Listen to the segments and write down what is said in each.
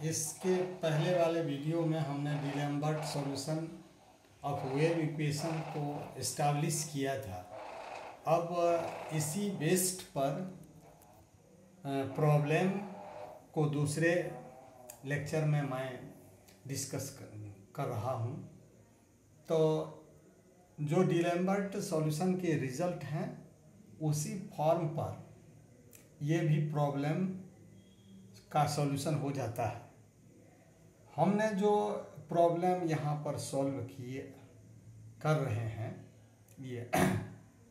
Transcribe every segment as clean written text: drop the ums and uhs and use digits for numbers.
इसके पहले वाले वीडियो में हमने डिलेम्बर्ट सॉल्यूशन ऑफ वेव इक्वेशन को इस्टेब्लिश किया था। अब इसी बेस्ड पर प्रॉब्लम को दूसरे लेक्चर में मैं डिस्कस कर रहा हूँ। तो जो डिलेम्बर्ट सॉल्यूशन के रिजल्ट हैं उसी फॉर्म पर ये भी प्रॉब्लम का सॉल्यूशन हो जाता है। हमने जो प्रॉब्लम यहाँ पर सॉल्व किए कर रहे हैं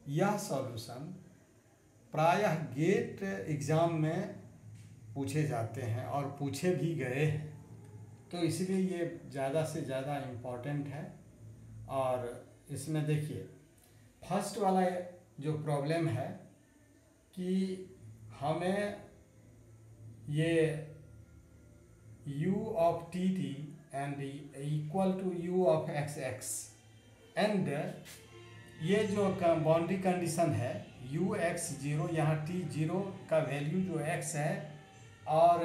यह सॉल्यूशन प्रायः गेट एग्ज़ाम में पूछे जाते हैं और पूछे भी गए हैं, तो इसलिए ये ज़्यादा से ज़्यादा इम्पोर्टेंट है। और इसमें देखिए फर्स्ट वाला जो प्रॉब्लम है कि हमें ये u of tt and equal to u of xx and ये जो बाउंड्री कंडीशन है u x 0, यहाँ t 0 का वैल्यू जो x है और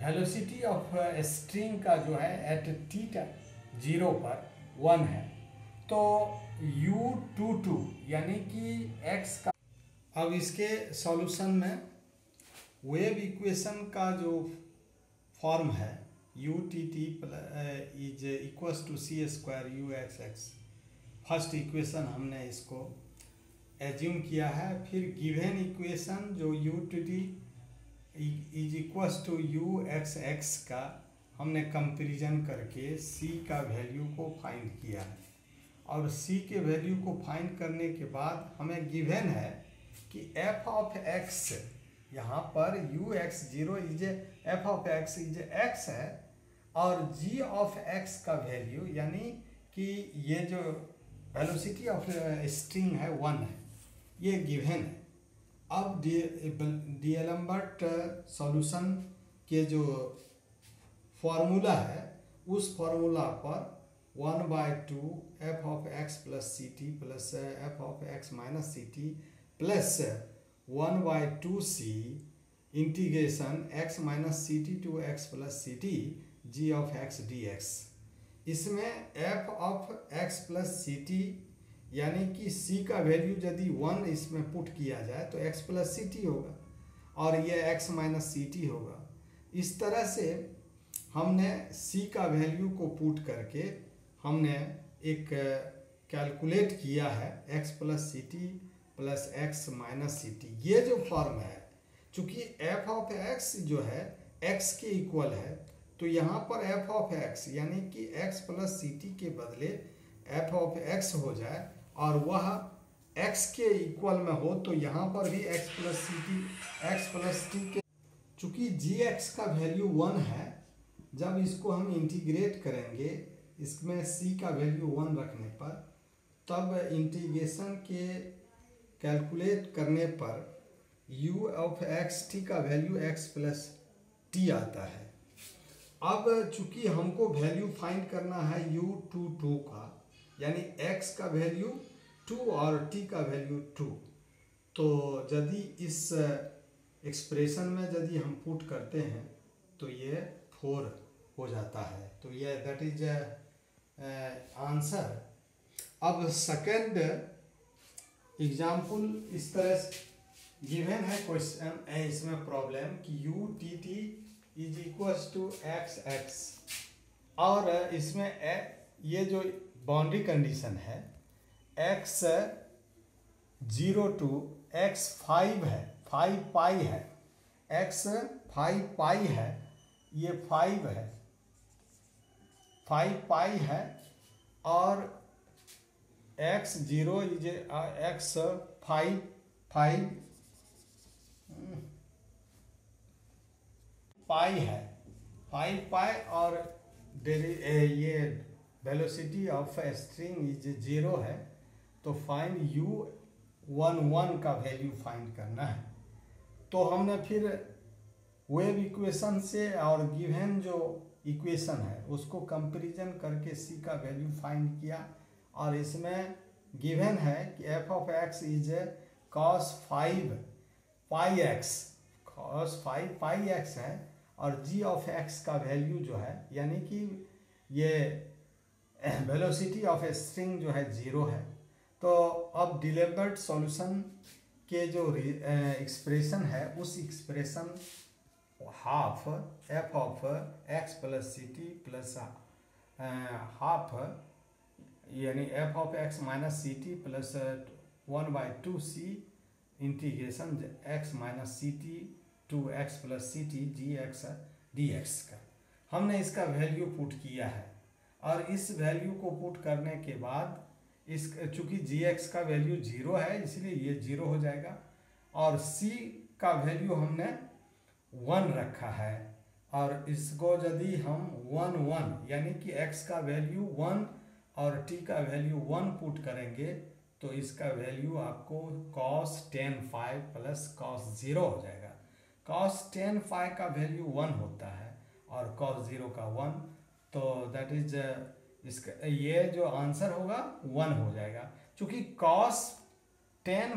वेलोसिटी ऑफ स्ट्रिंग का जो है एट t 0 पर 1 है। तो u22 यानी कि x का, अब इसके सॉल्यूशन में वेव इक्वेशन का जो फॉर्म है utt is equals to C square U X X, first equation हमने इसको एज्यूम किया है। फिर गिवन इक्वेशन जो utt is equals to U X X का हमने कंपैरिजन करके c का वैल्यू को फाइंड किया है। और c के वैल्यू को फाइंड करने के बाद हमें गिवन है कि f ऑफ x यहाँ पर u x 0 is f of x is x है और g ऑफ x का वैल्यू यानी कि ये जो वेलोसिटी ऑफ स्ट्रिंग है 1 है, ये गिवन है। अब डिलेम्बर्ट सॉल्यूशन के जो फॉर्मूला है उस फॉर्मूला पर 1/2 f of x plus C T प्लस f of x minus C T plus 1/2c integration x minus C T to x plus C T G of x dx। इसमें f of x plus C T यानी कि c का value यदि 1 इसमें put किया जाए तो x plus C T होगा और ये x माइनस सी टी होगा। इस तरह से हमने c का वैल्यू को पुट करके हमने एक कैलकुलेट किया है x plus C T plus X minus C T. ये जो फॉर्म है, चूँकि f ऑफ x जो है x के इक्वल है, तो यहाँ पर f ऑफ x यानी कि x प्लस सी टी के बदले f ऑफ x हो जाए और वह x के इक्वल में हो, तो यहाँ पर भी x plus C T X plus T के, चूँकि जी एक्स का वैल्यू 1 है, जब इसको हम इंटीग्रेट करेंगे इसमें c का वैल्यू 1 रखने पर, तब इंटीग्रेशन के कैलकुलेट करने पर u ऑफ x t का वैल्यू x प्लस टी आता है। अब चूंकि हमको वैल्यू फाइंड करना है u22 का, यानी x का वैल्यू 2 और t का वैल्यू 2, तो यदि इस एक्सप्रेशन में यदि हम पुट करते हैं तो ये 4 हो जाता है। तो ये दैट इज आंसर। अब सेकंड एग्जाम्पल इस तरह से गिवन है क्वेश्चन है, इसमें प्रॉब्लम कि u T T is equals to X X और इसमें ये जो बाउंड्री कंडीशन है x 0 टू x 5 है, 5 पाई है, x 5 पाई है, ये 5 है, 5 पाई है और x 0 इज x 5 पाई है, 5 पाई और ये वेलोसिटी ऑफ स्ट्रिंग इज 0 है, तो फाइंड u11 का वैल्यू फाइंड करना है। तो हमने फिर वेव इक्वेशन से और गिवन जो इक्वेशन है उसको कंपैरिजन करके c का वैल्यू फाइंड किया और इसमें गिवन है कि f of x is cos 5 pi x, cos 5 pi x है और जी ऑफ एक्स का वैल्यू जो है यानी कि ये वेलोसिटी ऑफ ए स्ट्रिंग जो है 0 है। तो अब डिलेबर्ट सॉल्यूशन के जो एक्सप्रेशन है उस expression half F of X plus C T plus half यानी F of X minus C T plus 1/2c integration X minus C T to X plus C T G X D X का हमने इसका value put किया है। और इस value को put करने के बाद इस चूंकि जी एक्स का वैल्यू 0 है इसलिए ये 0 हो जाएगा और c का वैल्यू हमने 1 रखा है। और इसको यदि हम 1 यानी कि x का वैल्यू 1 और t का वैल्यू 1 पुट करेंगे तो इसका वैल्यू आपको cos 10 phi प्लस cos 0 हो जाएगा। cos 10 phi का वैल्यू 1 होता है और cos 0 का 1, तो दैट इज इसका ये जो आंसर होगा 1 हो जाएगा। चूँकि cos 10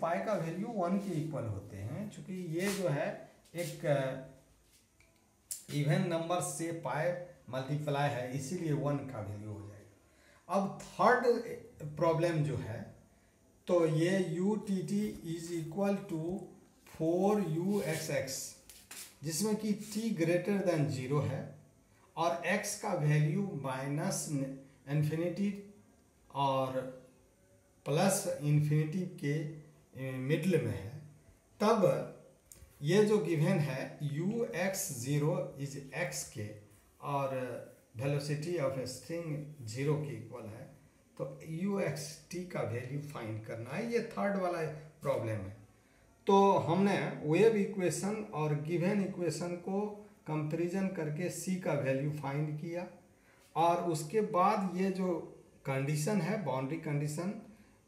phi का वैल्यू 1 के इक्वल होते हैं। चूँकि ये जो है एक इवन नंबर से पाई मल्टीप्लाई है इसीलिए 1 का वैल्यू हो जाएगा। अब थर्ड प्रॉब्लम जो है तो ये U T T is equal to 4uxx जिसमें कि t ग्रेटर देन 0 है और x का वैल्यू माइनस इन्फिनिटी और प्लस इन्फिनिटी के मिडल में है। तब ये जो गिवन है ux0 इज x के और वेलोसिटी ऑफ ए स्ट्रिंग 0 के इक्वल है तो uxt का वैल्यू फाइंड करना है। ये थर्ड वाला प्रॉब्लम है। तो हमने वेव इक्वेशन और गिवन इक्वेशन को कंपैरिजन करके c का वैल्यू फाइंड किया और उसके बाद ये जो कंडीशन है बाउंड्री कंडीशन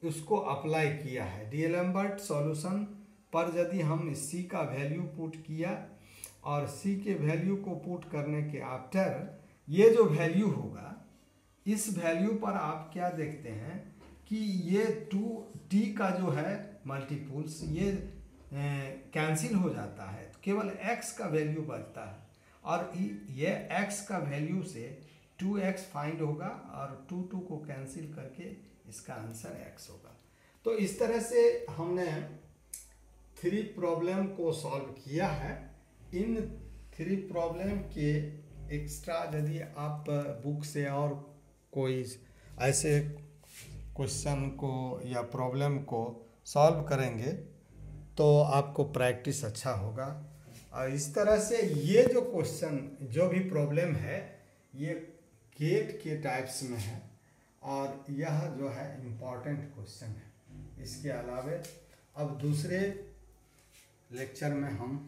उसको अप्लाई किया है। डीएलम्बर्ट सॉल्यूशन पर यदि हम c का वैल्यू पुट किया और c के वैल्यू को पुट करने के आफ्टर ये जो वैल्यू होगा इस वैल्यू पर आप क्या देखते हैं कि ये 2t का जो है मल्टीपुल्स ये कैंसिल हो जाता है तो केवल x का वैल्यू बचता है और ये x का वैल्यू से 2x फाइंड होगा और 2 को कैंसिल करके इसका आंसर x होगा। तो इस तरह से हमने 3 प्रॉब्लम को सॉल्व किया है। इन 3 प्रॉब्लम के एक्स्ट्रा यदि आप बुक से और कोई ऐसे क्वेश्चन को या प्रॉब्लम को सॉल्व करेंगे तो आपको प्रैक्टिस अच्छा होगा। और इस तरह से ये जो क्वेश्चन जो भी प्रॉब्लम है ये गेट के टाइप्स में है और यह जो है इम्पॉर्टेंट क्वेश्चन है। इसके अलावा अब दूसरे लेक्चर में हम